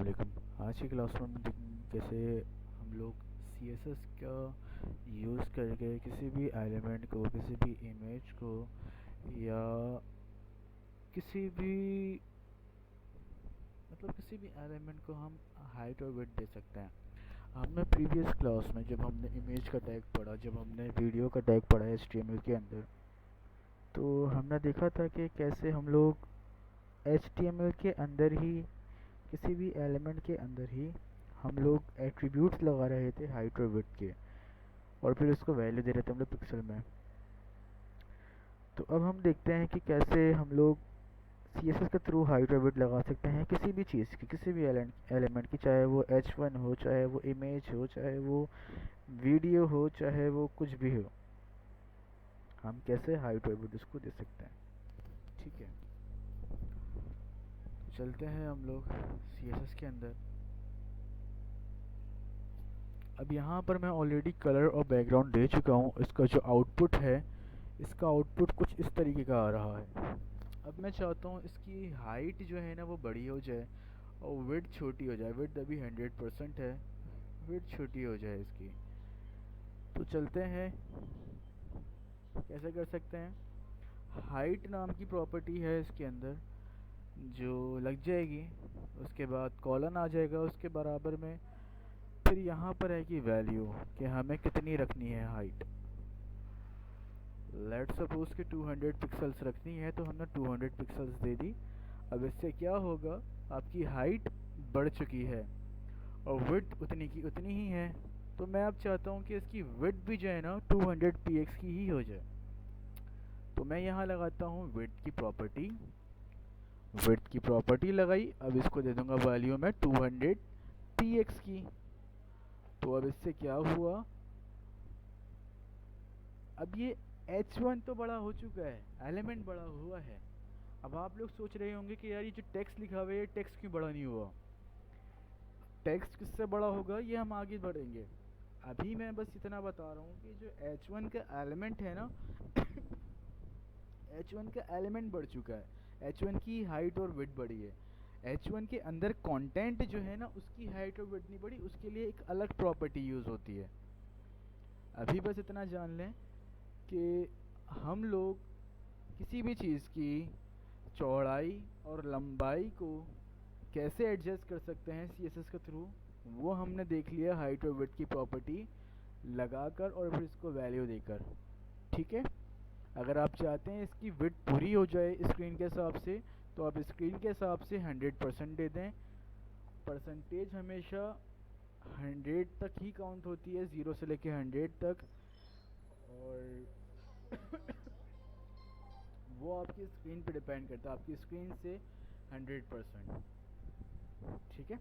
वालेकुम। आज की क्लास में हम देखेंगे कैसे हम लोग CSS का यूज़ करके किसी भी एलिमेंट को, किसी भी इमेज को या किसी भी किसी भी एलिमेंट को हम हाइट और विड्थ दे सकते हैं। हमने प्रीवियस क्लास में जब हमने इमेज का टैग पढ़ा, जब हमने वीडियो का टैग पढ़ा HTML के अंदर, तो हमने देखा था कि कैसे हम लोग HTML के अंदर ही, किसी भी एलिमेंट के अंदर ही हम लोग एट्रीब्यूट्स लगा रहे थे हाइट और विड्थ के, और फिर उसको वैल्यू दे रहे थे हम लोग पिक्सल में। तो अब हम देखते हैं कि कैसे हम लोग CSS के थ्रू हाइट और विड्थ लगा सकते हैं किसी भी चीज़ की, किसी भी एलिमेंट की, चाहे वो H1 हो, चाहे वो इमेज हो, चाहे वो वीडियो हो, चाहे वो कुछ भी हो। हम कैसे हाइट और विड्थ उसको दे सकते हैं। ठीक है, तो चलते हैं हम लोग CSS के अंदर। अब यहाँ पर मैं ऑलरेडी कलर और बैकग्राउंड दे चुका हूँ। इसका जो आउटपुट है, इसका आउटपुट कुछ इस तरीके का आ रहा है। अब मैं चाहता हूँ इसकी हाइट जो है ना वो बड़ी हो जाए और विड्थ छोटी हो जाए। विड्थ अभी 100% है, विड्थ छोटी हो जाए इसकी। तो चलते हैं, कैसे कर सकते हैं। हाइट नाम की प्रॉपर्टी है इसके अंदर जो लग जाएगी, उसके बाद कॉलन आ जाएगा उसके बराबर में। फिर यहाँ पर है कि वैल्यू, कि हमें कितनी रखनी है हाइट। लेट सपोज कि 200 पिक्सल्स रखनी है, तो हमने 200 पिक्सल्स दे दी। अब इससे क्या होगा, आपकी हाइट बढ़ चुकी है और विड्थ उतनी की उतनी ही है। तो मैं अब चाहता हूँ कि इसकी विड्थ भी जो है ना 200 px की ही हो जाए। तो मैं यहाँ लगाता हूँ विड्थ की प्रॉपर्टी, विड्थ की प्रॉपर्टी लगाई। अब इसको दे दूंगा वैल्यू में 200 px की। तो अब इससे क्या हुआ, अब ये H1 तो बड़ा हो चुका है, एलिमेंट बड़ा हुआ है। अब आप लोग सोच रहे होंगे कि यार ये जो टेक्स्ट लिखा हुआ है, ये टेक्स्ट क्यों बड़ा नहीं हुआ। टेक्स्ट किससे बड़ा होगा ये हम आगे बढ़ेंगे। अभी मैं बस इतना बता रहा हूँ कि जो H1 का एलिमेंट है ना H1 का एलिमेंट बढ़ चुका है, H1 की हाइट और विड्थ बढ़ी है। H1 के अंदर कंटेंट जो है ना उसकी हाइट और विड्थ नहीं बढ़ी, उसके लिए एक अलग प्रॉपर्टी यूज़ होती है। अभी बस इतना जान लें कि हम लोग किसी भी चीज़ की चौड़ाई और लंबाई को कैसे एडजस्ट कर सकते हैं CSS के थ्रू, वो हमने देख लिया हाइट और विड्थ की प्रॉपर्टी लगाकर और फिर इसको वैल्यू देकर। ठीक है, अगर आप चाहते हैं इसकी विड्थ पूरी हो जाए स्क्रीन के हिसाब से, तो आप स्क्रीन के हिसाब से 100% दे दें। परसेंटेज हमेशा 100 तक ही काउंट होती है, 0 से लेके 100 तक। और वो आपकी स्क्रीन पे डिपेंड करता है, आपकी स्क्रीन से 100%। ठीक है।